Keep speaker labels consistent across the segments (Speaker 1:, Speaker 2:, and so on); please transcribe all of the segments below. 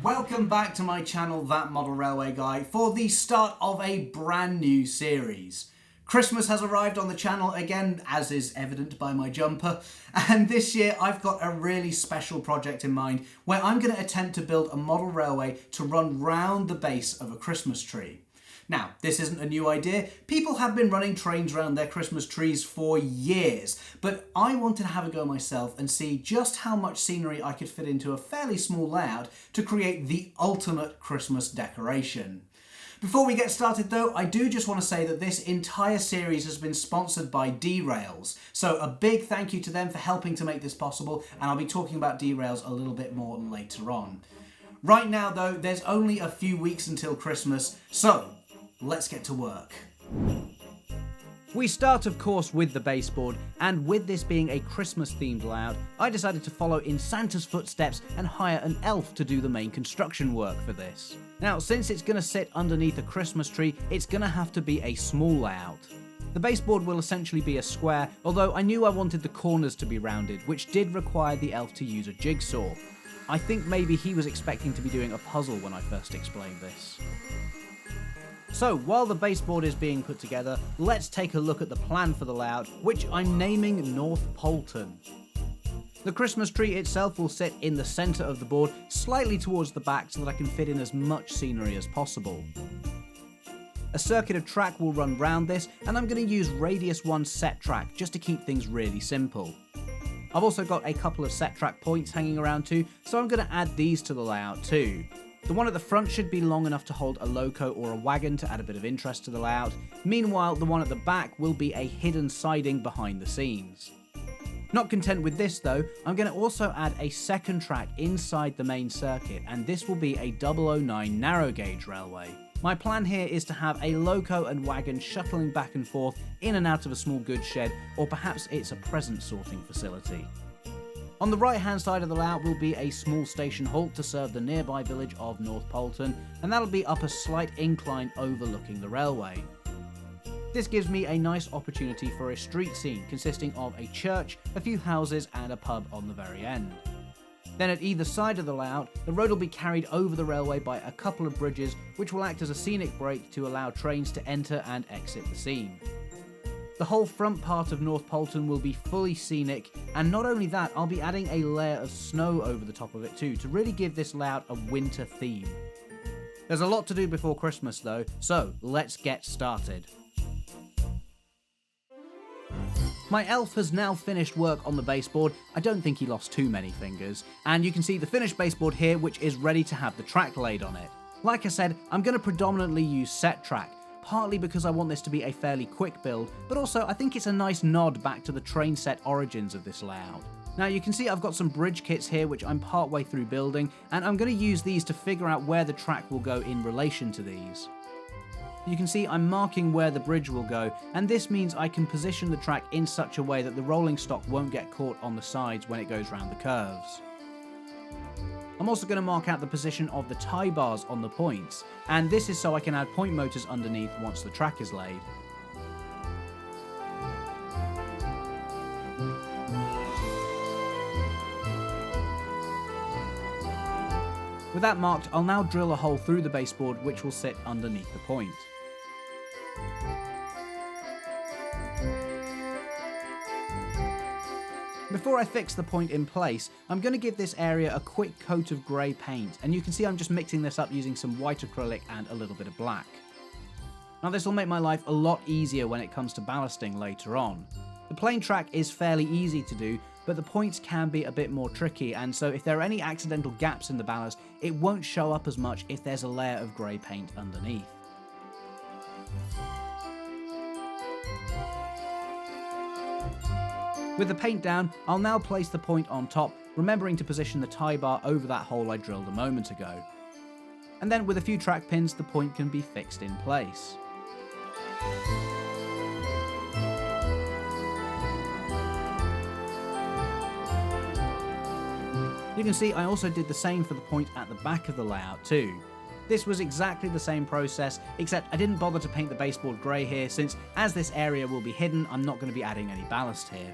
Speaker 1: Welcome back to my channel, That Model Railway Guy, for the start of a brand new series. Christmas has arrived on the channel again, as is evident by my jumper, and this year I've got a really special project in mind where I'm going to attempt to build a model railway to run round the base of a Christmas tree. Now, this isn't a new idea. People have been running trains around their Christmas trees for years, but I wanted to have a go myself and see just how much scenery I could fit into a fairly small layout to create the ultimate Christmas decoration. Before we get started though, I do just want to say that this entire series has been sponsored by D-Rails, so a big thank you to them for helping to make this possible, and I'll be talking about D-Rails a little bit more later on. Right now though, there's only a few weeks until Christmas, so let's get to work. We start of course with the baseboard, and with this being a Christmas themed layout, I decided to follow in Santa's footsteps and hire an elf to do the main construction work for this. Now, since it's going to sit underneath a Christmas tree, it's going to have to be a small layout. The baseboard will essentially be a square, although I knew I wanted the corners to be rounded, which did require the elf to use a jigsaw. I think maybe he was expecting to be doing a puzzle when I first explained this. So, while the baseboard is being put together, let's take a look at the plan for the layout, which I'm naming North Poulton. The Christmas tree itself will sit in the centre of the board, slightly towards the back so that I can fit in as much scenery as possible. A circuit of track will run round this, and I'm going to use radius 1 set track just to keep things really simple. I've also got a couple of set track points hanging around too, so I'm going to add these to the layout too. The one at the front should be long enough to hold a loco or a wagon to add a bit of interest to the layout. Meanwhile, the one at the back will be a hidden siding behind the scenes. Not content with this though, I'm going to also add a second track inside the main circuit, and this will be a 009 narrow gauge railway. My plan here is to have a loco and wagon shuttling back and forth in and out of a small goods shed, or perhaps it's a present sorting facility. On the right hand side of the layout will be a small station halt to serve the nearby village of North Poulton, and that'll be up a slight incline overlooking the railway. This gives me a nice opportunity for a street scene consisting of a church, a few houses and a pub on the very end. Then at either side of the layout, the road will be carried over the railway by a couple of bridges which will act as a scenic break to allow trains to enter and exit the scene. The whole front part of North Poulton will be fully scenic, and not only that, I'll be adding a layer of snow over the top of it too to really give this layout a winter theme. There's a lot to do before Christmas though, so let's get started. My elf has now finished work on the baseboard. I don't think he lost too many fingers, and you can see the finished baseboard here, which is ready to have the track laid on it. Like I said, I'm going to predominantly use set track, partly because I want this to be a fairly quick build, but also I think it's a nice nod back to the train set origins of this layout. Now you can see I've got some bridge kits here which I'm partway through building, and I'm going to use these to figure out where the track will go in relation to these. You can see I'm marking where the bridge will go, and this means I can position the track in such a way that the rolling stock won't get caught on the sides when it goes round the curves. I'm also going to mark out the position of the tie bars on the points, and this is so I can add point motors underneath once the track is laid. With that marked, I'll now drill a hole through the baseboard which will sit underneath the point. Before I fix the point in place, I'm going to give this area a quick coat of grey paint, and you can see I'm just mixing this up using some white acrylic and a little bit of black. Now this will make my life a lot easier when it comes to ballasting later on. The plain track is fairly easy to do, but the points can be a bit more tricky, and so if there are any accidental gaps in the ballast, it won't show up as much if there's a layer of grey paint underneath. With the paint down, I'll now place the point on top, remembering to position the tie bar over that hole I drilled a moment ago. And then with a few track pins, the point can be fixed in place. You can see I also did the same for the point at the back of the layout too. This was exactly the same process, except I didn't bother to paint the baseboard grey here since, as this area will be hidden, I'm not going to be adding any ballast here.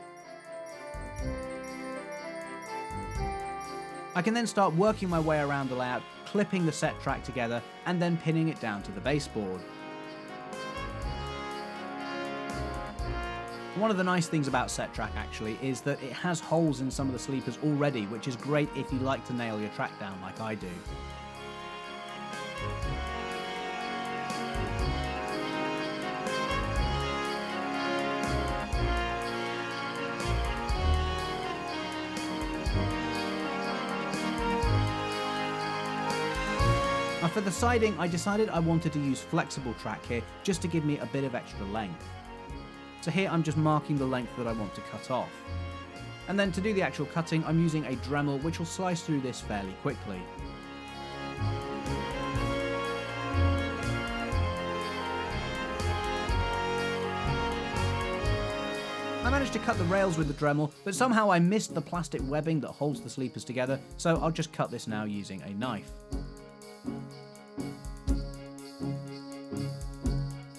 Speaker 1: I can then start working my way around the layout, clipping the set track together and then pinning it down to the baseboard. One of the nice things about set track actually is that it has holes in some of the sleepers already, which is great if you like to nail your track down like I do. Now for the siding, I decided I wanted to use flexible track here just to give me a bit of extra length. So here I'm just marking the length that I want to cut off. And then to do the actual cutting, I'm using a Dremel which will slice through this fairly quickly. I managed to cut the rails with the Dremel, but somehow I missed the plastic webbing that holds the sleepers together, so I'll just cut this now using a knife.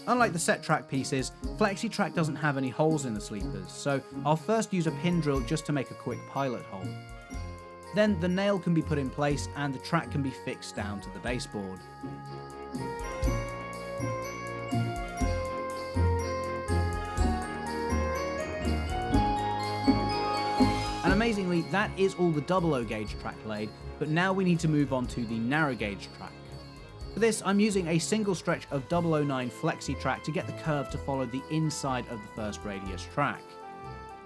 Speaker 1: Unlike the set track pieces, Flexi Track doesn't have any holes in the sleepers, so I'll first use a pin drill just to make a quick pilot hole. Then the nail can be put in place and the track can be fixed down to the baseboard. And amazingly, that is all the 00 gauge track laid, but now we need to move on to the narrow gauge track. For this, I'm using a single stretch of 009 Flexi Track to get the curve to follow the inside of the first radius track.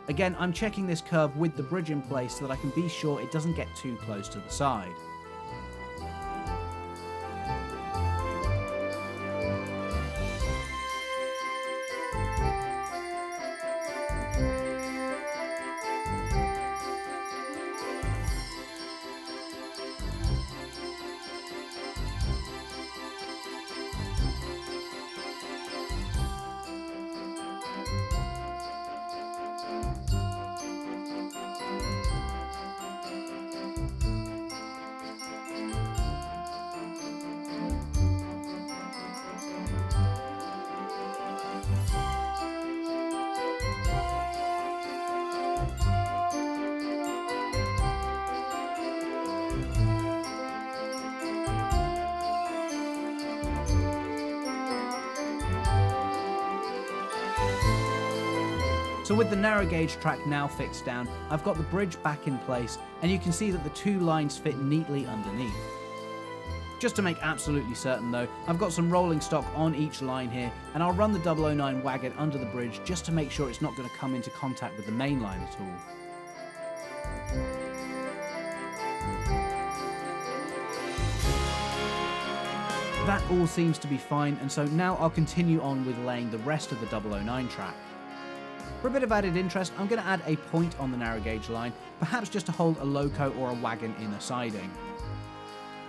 Speaker 1: Again, I'm checking this curve with the bridge in place so that I can be sure it doesn't get too close to the side. So with the narrow gauge track now fixed down, I've got the bridge back in place, and you can see that the two lines fit neatly underneath. Just to make absolutely certain though, I've got some rolling stock on each line here, and I'll run the 009 wagon under the bridge just to make sure it's not going to come into contact with the main line at all. That all seems to be fine, and so now I'll continue on with laying the rest of the 009 track. For a bit of added interest, I'm going to add a point on the narrow gauge line, perhaps just to hold a loco or a wagon in a siding.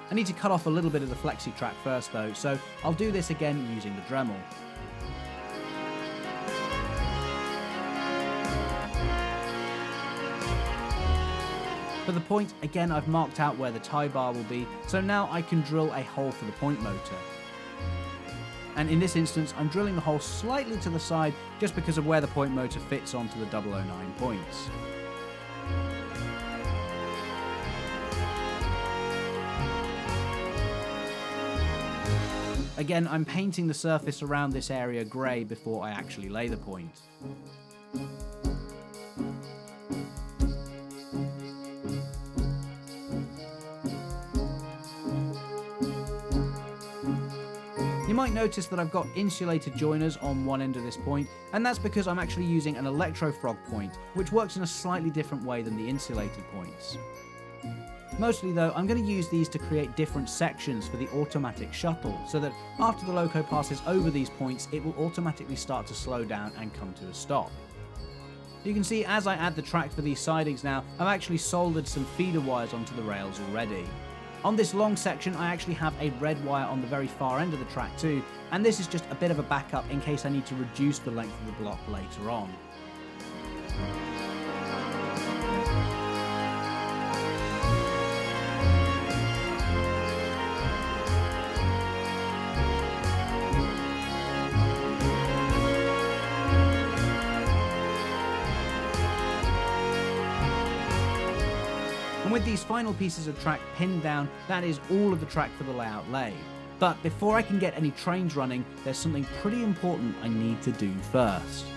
Speaker 1: I need to cut off a little bit of the Flexi Track first though, so I'll do this again using the Dremel. For the point, again I've marked out where the tie bar will be, so now I can drill a hole for the point motor. And in this instance, I'm drilling the hole slightly to the side just because of where the point motor fits onto the 009 points. Again, I'm painting the surface around this area grey before I actually lay the point. You might notice that I've got insulated joiners on one end of this point, and that's because I'm actually using an electrofrog point, which works in a slightly different way than the insulated points. Mostly though, I'm going to use these to create different sections for the automatic shuttle, so that after the loco passes over these points, it will automatically start to slow down and come to a stop. You can see as I add the track for these sidings now, I've actually soldered some feeder wires onto the rails already. On this long section, I actually have a red wire on the very far end of the track too, and this is just a bit of a backup in case I need to reduce the length of the block later on. And with these final pieces of track pinned down, that is all of the track for the layout laid. But before I can get any trains running, there's something pretty important I need to do first.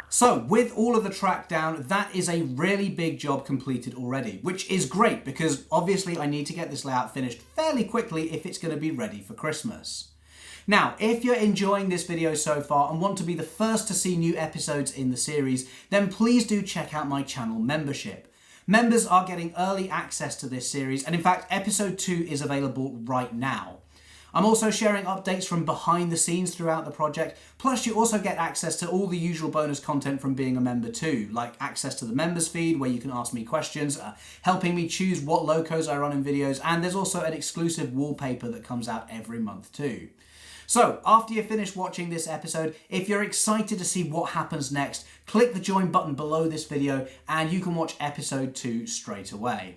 Speaker 1: So, with all of the track down, that is a really big job completed already, which is great because obviously I need to get this layout finished fairly quickly if it's going to be ready for Christmas. Now, if you're enjoying this video so far and want to be the first to see new episodes in the series, then please do check out my channel membership. Members are getting early access to this series, and in fact, episode 2 is available right now. I'm also sharing updates from behind the scenes throughout the project, plus you also get access to all the usual bonus content from being a member too, like access to the members feed where you can ask me questions, helping me choose what locos I run in videos, and there's also an exclusive wallpaper that comes out every month too. So, after you finish watching this episode, if you're excited to see what happens next, click the join button below this video and you can watch episode 2 straight away.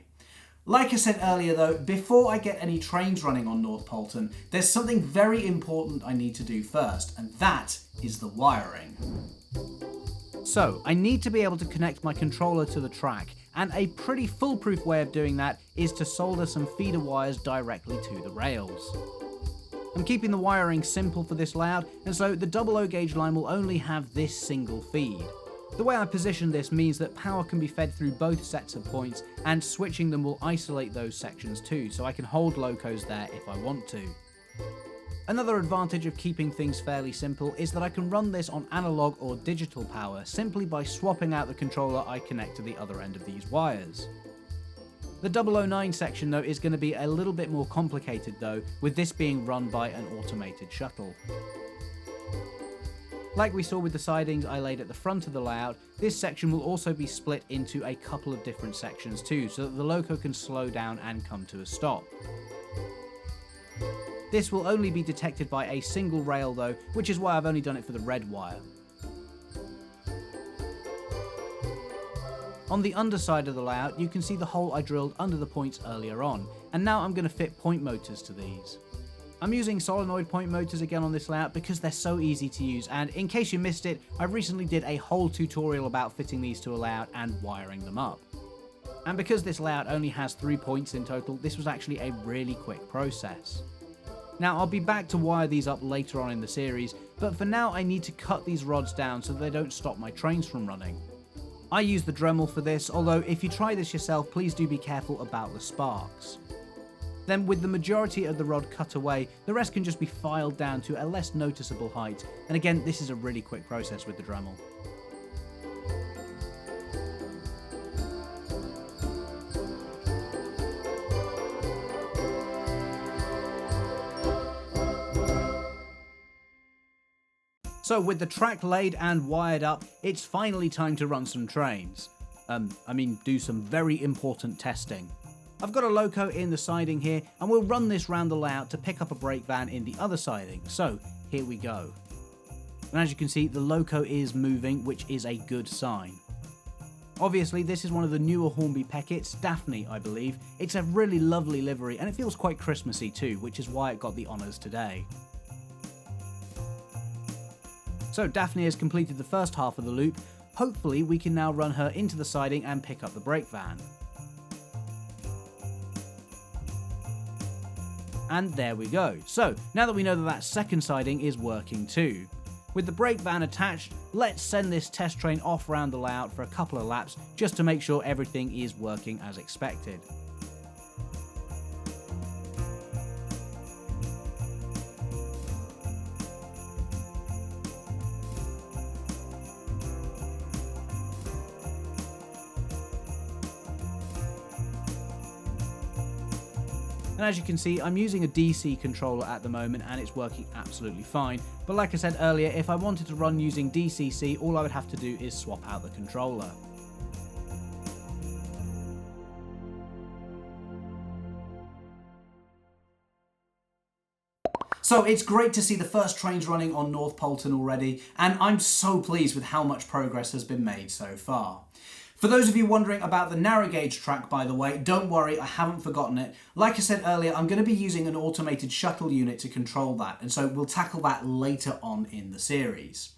Speaker 1: Like I said earlier though, before I get any trains running on North Poulton, there's something very important I need to do first, and that is the wiring. So, I need to be able to connect my controller to the track, and a pretty foolproof way of doing that is to solder some feeder wires directly to the rails. I'm keeping the wiring simple for this layout, and so the 00 gauge line will only have this single feed. The way I position this means that power can be fed through both sets of points, and switching them will isolate those sections too, so I can hold locos there if I want to. Another advantage of keeping things fairly simple is that I can run this on analog or digital power simply by swapping out the controller I connect to the other end of these wires. The 009 section though is going to be a little bit more complicated though, with this being run by an automated shuttle. Like we saw with the sidings I laid at the front of the layout, this section will also be split into a couple of different sections too, so that the loco can slow down and come to a stop. This will only be detected by a single rail though, which is why I've only done it for the red wire. On the underside of the layout, you can see the hole I drilled under the points earlier on, and now I'm going to fit point motors to these. I'm using solenoid point motors again on this layout because they're so easy to use, and in case you missed it, I recently did a whole tutorial about fitting these to a layout and wiring them up. And because this layout only has 3 points in total, this was actually a really quick process. Now I'll be back to wire these up later on in the series, but for now I need to cut these rods down so they don't stop my trains from running. I use the Dremel for this, although if you try this yourself, please do be careful about the sparks. Then with the majority of the rod cut away, the rest can just be filed down to a less noticeable height, and again this is a really quick process with the Dremel. So with the track laid and wired up, it's finally time to run some trains. Do some very important testing. I've got a loco in the siding here, and we'll run this round the layout to pick up a brake van in the other siding, so here we go. And as you can see, the loco is moving, which is a good sign. Obviously, this is one of the newer Hornby Peckets, Daphne I believe. It's a really lovely livery, and it feels quite Christmassy too, which is why it got the honours today. So Daphne has completed the first half of the loop. Hopefully we can now run her into the siding and pick up the brake van. And there we go. So now that we know that that second siding is working too. With the brake van attached, let's send this test train off around the layout for a couple of laps just to make sure everything is working as expected. And as you can see, I'm using a DC controller at the moment and it's working absolutely fine. But like I said earlier, if I wanted to run using DCC, all I would have to do is swap out the controller. So it's great to see the first trains running on North Poulton already, and I'm so pleased with how much progress has been made so far. For those of you wondering about the narrow gauge track, by the way, don't worry, I haven't forgotten it. Like I said earlier, I'm going to be using an automated shuttle unit to control that, and so we'll tackle that later on in the series.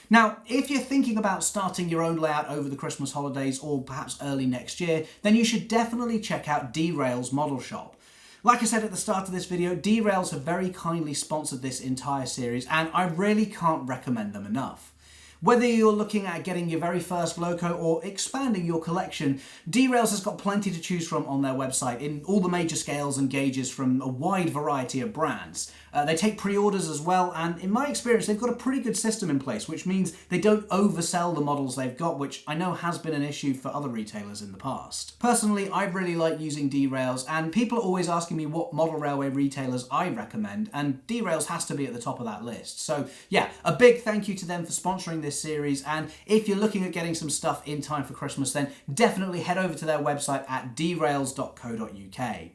Speaker 1: Now, if you're thinking about starting your own layout over the Christmas holidays or perhaps early next year, then you should definitely check out Derail's model shop. Like I said at the start of this video, Derails have very kindly sponsored this entire series, and I really can't recommend them enough. Whether you're looking at getting your very first loco or expanding your collection, Derails has got plenty to choose from on their website in all the major scales and gauges from a wide variety of brands. They take pre-orders as well, and in my experience they've got a pretty good system in place, which means they don't oversell the models they've got, which I know has been an issue for other retailers in the past. Personally, I really like using Derails, and people are always asking me what model railway retailers I recommend, and Derails has to be at the top of that list. So yeah, a big thank you to them for sponsoring this series, and if you're looking at getting some stuff in time for Christmas, then definitely head over to their website at derails.co.uk.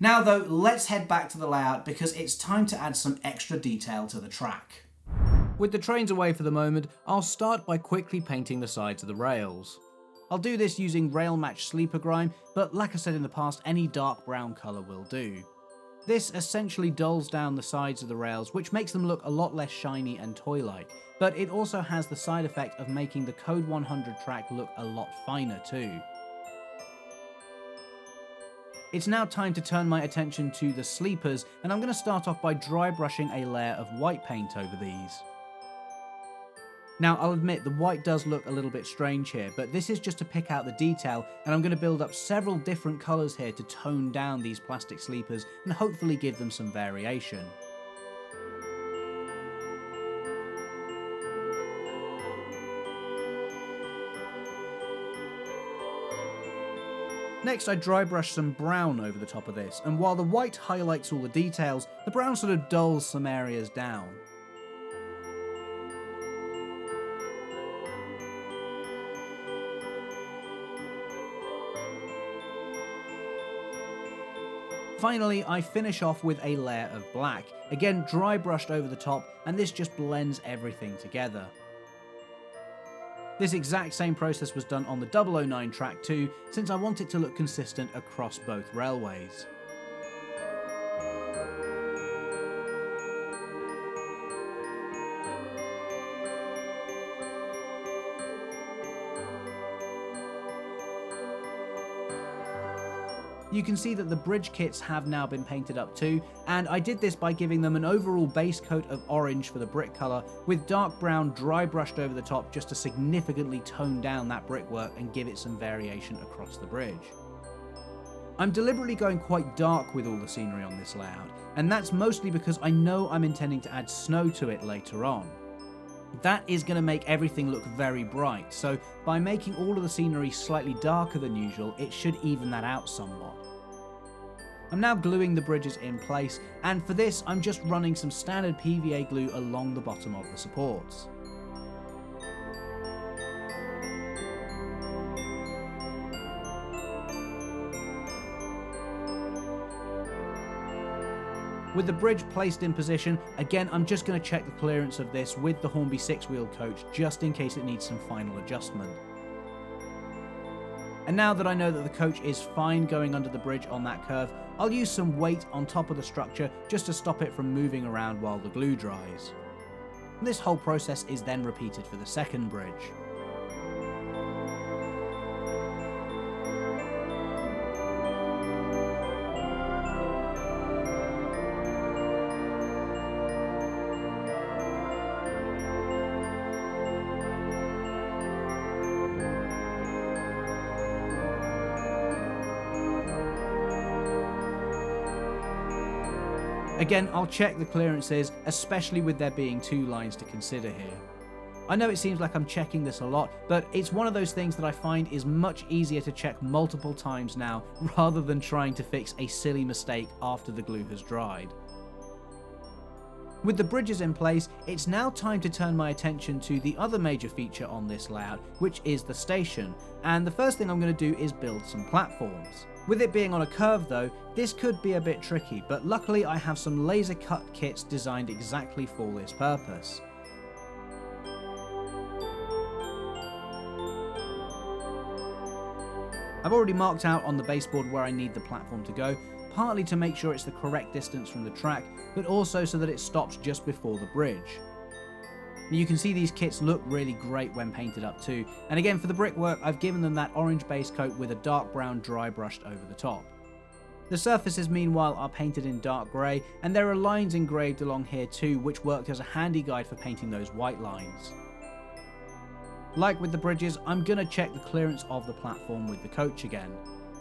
Speaker 1: Now though, let's head back to the layout because it's time to add some extra detail to the track. With the trains away for the moment, I'll start by quickly painting the sides of the rails. I'll do this using Rail Match Sleeper Grime, but like I said in the past, any dark brown colour will do. This essentially dulls down the sides of the rails, which makes them look a lot less shiny and toy-like, but it also has the side effect of making the Code 100 track look a lot finer too. It's now time to turn my attention to the sleepers, and I'm going to start off by dry brushing a layer of white paint over these. Now I'll admit the white does look a little bit strange here, but this is just to pick out the detail, and I'm going to build up several different colours here to tone down these plastic sleepers and hopefully give them some variation. Next I dry brush some brown over the top of this, and while the white highlights all the details, the brown sort of dulls some areas down. Finally, I finish off with a layer of black, again dry brushed over the top, and this just blends everything together. This exact same process was done on the 009 track too, since I want it to look consistent across both railways. You can see that the bridge kits have now been painted up too, and I did this by giving them an overall base coat of orange for the brick colour, with dark brown dry brushed over the top just to significantly tone down that brickwork and give it some variation across the bridge. I'm deliberately going quite dark with all the scenery on this layout, and that's mostly because I know I'm intending to add snow to it later on. That is going to make everything look very bright, so by making all of the scenery slightly darker than usual, it should even that out somewhat. I'm now gluing the bridges in place, and for this I'm just running some standard PVA glue along the bottom of the supports. With the bridge placed in position, again I'm just going to check the clearance of this with the Hornby 6-wheel coach just in case it needs some final adjustment. And now that I know that the coach is fine going under the bridge on that curve, I'll use some weight on top of the structure just to stop it from moving around while the glue dries. This whole process is then repeated for the second bridge. Again, I'll check the clearances, especially with there being two lines to consider here. I know it seems like I'm checking this a lot, but it's one of those things that I find is much easier to check multiple times now, rather than trying to fix a silly mistake after the glue has dried. With the bridges in place, it's now time to turn my attention to the other major feature on this layout, which is the station, and the first thing I'm going to do is build some platforms. With it being on a curve though, this could be a bit tricky, but luckily I have some laser cut kits designed exactly for this purpose. I've already marked out on the baseboard where I need the platform to go, partly to make sure it's the correct distance from the track, but also so that it stops just before the bridge. You can see these kits look really great when painted up too, and again for the brickwork I've given them that orange base coat with a dark brown dry brushed over the top. The surfaces meanwhile are painted in dark grey, and there are lines engraved along here too which worked as a handy guide for painting those white lines. Like with the bridges, I'm going to check the clearance of the platform with the coach again.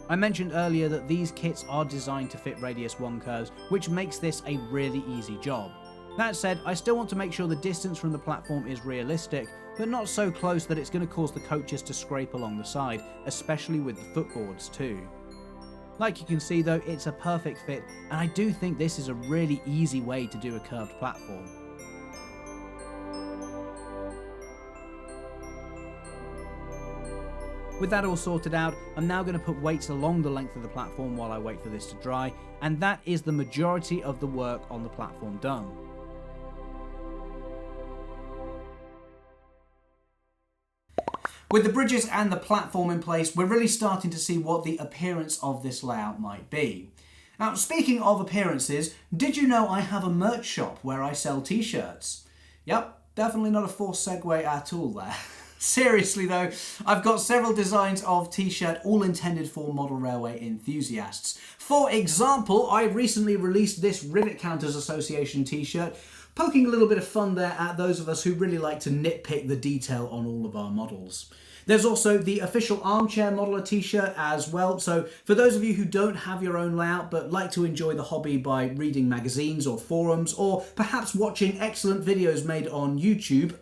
Speaker 1: I mentioned earlier that these kits are designed to fit radius 1 curves, which makes this a really easy job. That said, I still want to make sure the distance from the platform is realistic, but not so close that it's going to cause the coaches to scrape along the side, especially with the footboards too. Like you can see though, it's a perfect fit, and I do think this is a really easy way to do a curved platform. With that all sorted out, I'm now going to put weights along the length of the platform while I wait for this to dry, and that is the majority of the work on the platform done. With the bridges and the platform in place, we're really starting to see what the appearance of this layout might be. Now, speaking of appearances, did you know I have a merch shop where I sell t-shirts? Yep, definitely not a forced segue at all there. Seriously though, I've got several designs of t-shirt all intended for model railway enthusiasts. For example, I recently released this Rivet Counters Association t-shirt, poking a little bit of fun there at those of us who really like to nitpick the detail on all of our models. There's also the official Armchair Modeler t-shirt as well, so for those of you who don't have your own layout but like to enjoy the hobby by reading magazines or forums or perhaps watching excellent videos made on YouTube,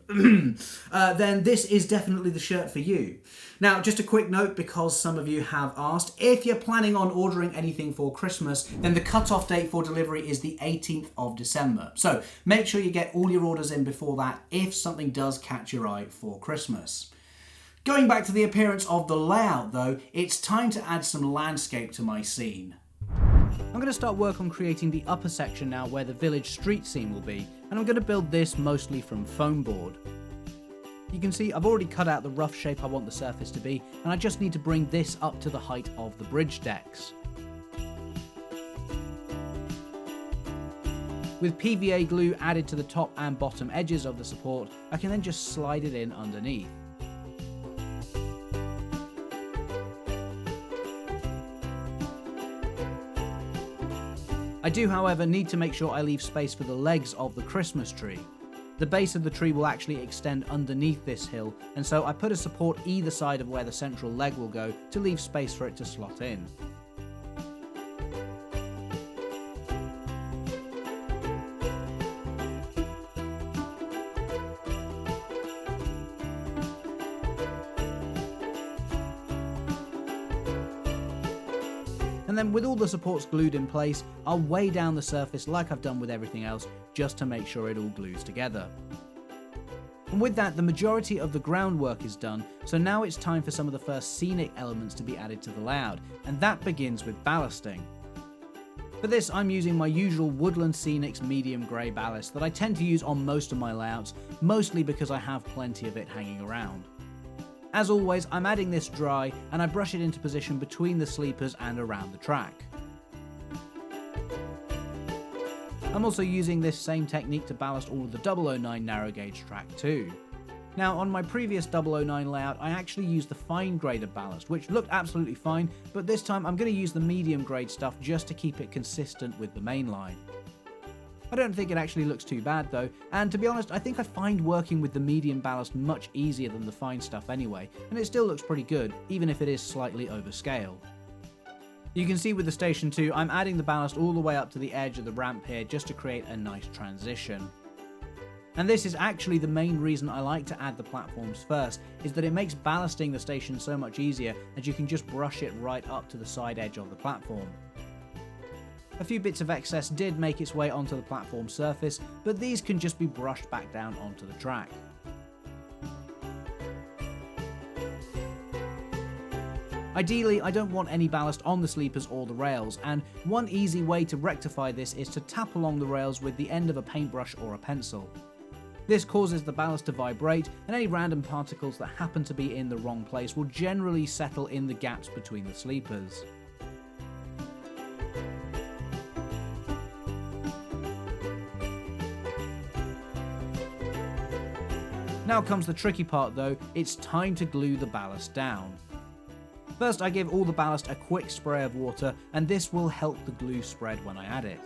Speaker 1: then this is definitely the shirt for you. Now, just a quick note, because some of you have asked, if you're planning on ordering anything for Christmas, then the cut-off date for delivery is the 18th of December. So make sure you get all your orders in before that if something does catch your eye for Christmas. Going back to the appearance of the layout though, it's time to add some landscape to my scene. I'm going to start work on creating the upper section now where the village street scene will be, and I'm going to build this mostly from foam board. You can see I've already cut out the rough shape I want the surface to be, and I just need to bring this up to the height of the bridge decks. With PVA glue added to the top and bottom edges of the support, I can then just slide it in underneath. I do, however, need to make sure I leave space for the legs of the Christmas tree. The base of the tree will actually extend underneath this hill, and so I put a support either side of where the central leg will go to leave space for it to slot in. And then with all the supports glued in place, I'll weigh down the surface like I've done with everything else, just to make sure it all glues together. And with that, the majority of the groundwork is done, so now it's time for some of the first scenic elements to be added to the layout, and that begins with ballasting. For this, I'm using my usual Woodland Scenics medium grey ballast that I tend to use on most of my layouts, mostly because I have plenty of it hanging around. As always, I'm adding this dry, and I brush it into position between the sleepers and around the track. I'm also using this same technique to ballast all of the 009 narrow gauge track too. Now, on my previous 009 layout, I actually used the fine grade of ballast, which looked absolutely fine, but this time I'm going to use the medium grade stuff just to keep it consistent with the main line. I don't think it actually looks too bad though, and to be honest, I think I find working with the medium ballast much easier than the fine stuff anyway, and it still looks pretty good, even if it is slightly overscale. You can see with the Station 2, I'm adding the ballast all the way up to the edge of the ramp here just to create a nice transition. And this is actually the main reason I like to add the platforms first, is that it makes ballasting the station so much easier, as you can just brush it right up to the side edge of the platform. A few bits of excess did make its way onto the platform surface, but these can just be brushed back down onto the track. Ideally, I don't want any ballast on the sleepers or the rails, and one easy way to rectify this is to tap along the rails with the end of a paintbrush or a pencil. This causes the ballast to vibrate, and any random particles that happen to be in the wrong place will generally settle in the gaps between the sleepers. Now comes the tricky part though, it's time to glue the ballast down. First I give all the ballast a quick spray of water, and this will help the glue spread when I add it.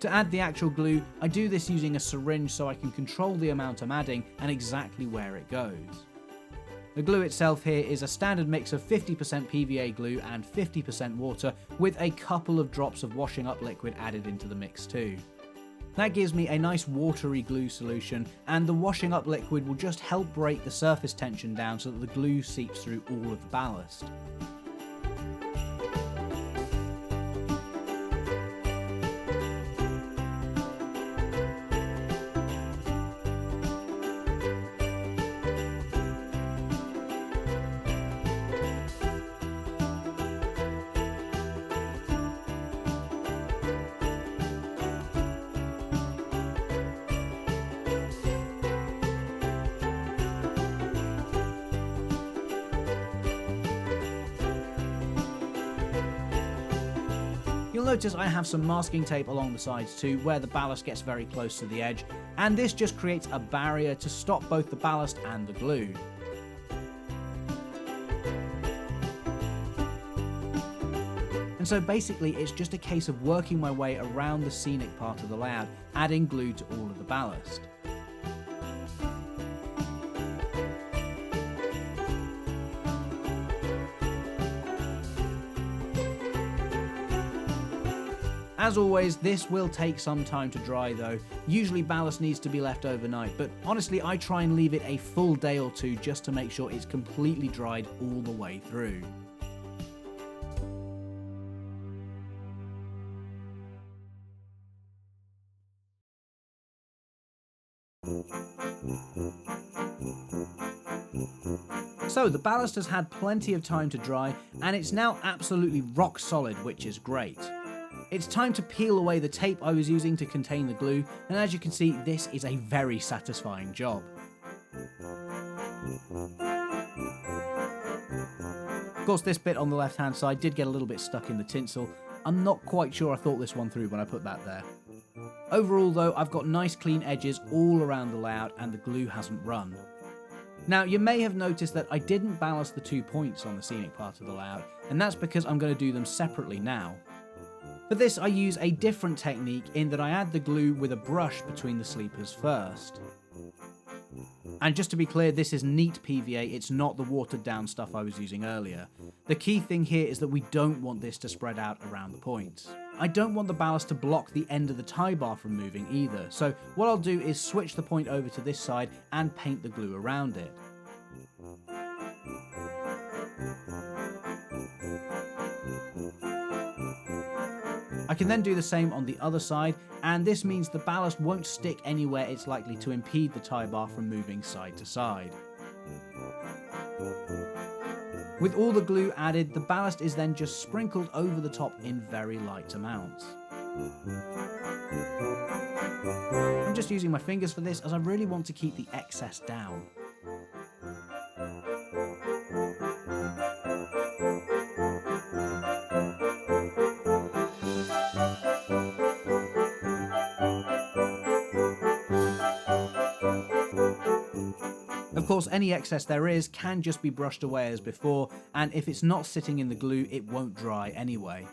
Speaker 1: To add the actual glue, I do this using a syringe so I can control the amount I'm adding and exactly where it goes. The glue itself here is a standard mix of 50% PVA glue and 50% water, with a couple of drops of washing up liquid added into the mix too. That gives me a nice watery glue solution, and the washing up liquid will just help break the surface tension down so that the glue seeps through all of the ballast. You'll notice I have some masking tape along the sides too, where the ballast gets very close to the edge, and this just creates a barrier to stop both the ballast and the glue. And so basically it's just a case of working my way around the scenic part of the layout, adding glue to all of the ballast. As always, this will take some time to dry though. Usually ballast needs to be left overnight, but honestly I try and leave it a full day or two just to make sure it's completely dried all the way through. So the ballast has had plenty of time to dry, and it's now absolutely rock solid, which is great. It's time to peel away the tape I was using to contain the glue, and as you can see, this is a very satisfying job. Of course, this bit on the left hand side did get a little bit stuck in the tinsel. I'm not quite sure I thought this one through when I put that there. Overall though, I've got nice clean edges all around the layout and the glue hasn't run. Now, you may have noticed that I didn't ballast the 2 points on the scenic part of the layout, and that's because I'm going to do them separately now. For this I use a different technique in that I add the glue with a brush between the sleepers first. And just to be clear, this is neat PVA, it's not the watered down stuff I was using earlier. The key thing here is that we don't want this to spread out around the points. I don't want the ballast to block the end of the tie bar from moving either, so what I'll do is switch the point over to this side and paint the glue around it. I can then do the same on the other side, and this means the ballast won't stick anywhere it's likely to impede the tie bar from moving side to side. With all the glue added, the ballast is then just sprinkled over the top in very light amounts. I'm just using my fingers for this as I really want to keep the excess down. Of course, any excess there is can just be brushed away as before, and if it's not sitting in the glue, it won't dry anyway.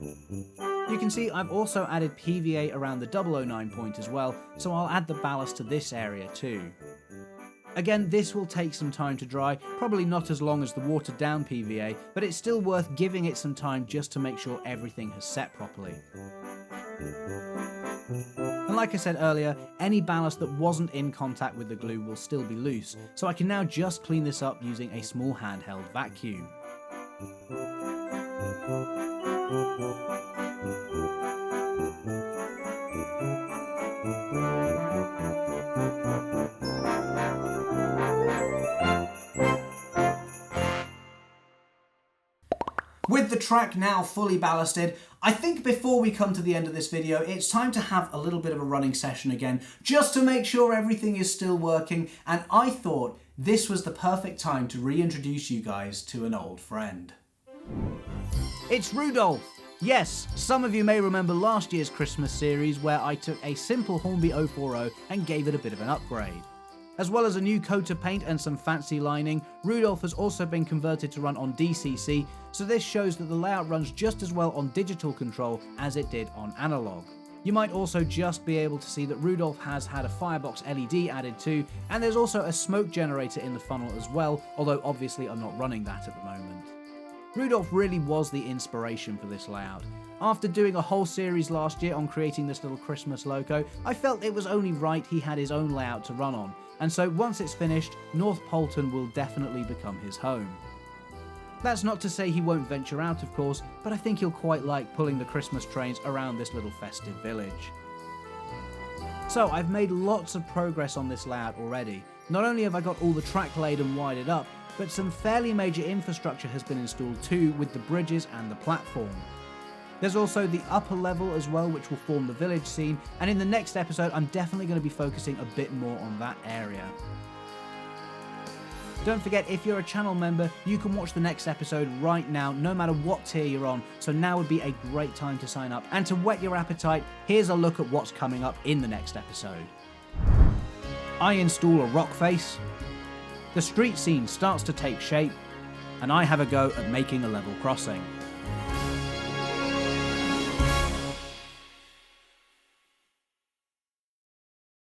Speaker 1: You can see I've also added PVA around the 009 point as well, so I'll add the ballast to this area too. Again, this will take some time to dry, probably not as long as the watered down PVA, but it's still worth giving it some time just to make sure everything has set properly. And like I said earlier, any ballast that wasn't in contact with the glue will still be loose, so I can now just clean this up using a small handheld vacuum. With the track now fully ballasted, I think before we come to the end of this video, it's time to have a little bit of a running session again, just to make sure everything is still working, and I thought this was the perfect time to reintroduce you guys to an old friend. It's Rudolph! Yes, some of you may remember last year's Christmas series where I took a simple Hornby 040 and gave it a bit of an upgrade. As well as a new coat of paint and some fancy lining, Rudolph has also been converted to run on DCC, so this shows that the layout runs just as well on digital control as it did on analog. You might also just be able to see that Rudolph has had a firebox LED added too, and there's also a smoke generator in the funnel as well, although obviously I'm not running that at the moment. Rudolph really was the inspiration for this layout. After doing a whole series last year on creating this little Christmas logo, I felt it was only right he had his own layout to run on, and so once it's finished, North Poulton will definitely become his home. That's not to say he won't venture out, of course, but I think he'll quite like pulling the Christmas trains around this little festive village. So I've made lots of progress on this layout already. Not only have I got all the track laid and wired up, but some fairly major infrastructure has been installed too, with the bridges and the platform. There's also the upper level as well, which will form the village scene, and in the next episode I'm definitely going to be focusing a bit more on that area. Don't forget, if you're a channel member, you can watch the next episode right now, no matter what tier you're on, so now would be a great time to sign up. And to whet your appetite, here's a look at what's coming up in the next episode. I install a rock face, the street scene starts to take shape, and I have a go at making a level crossing.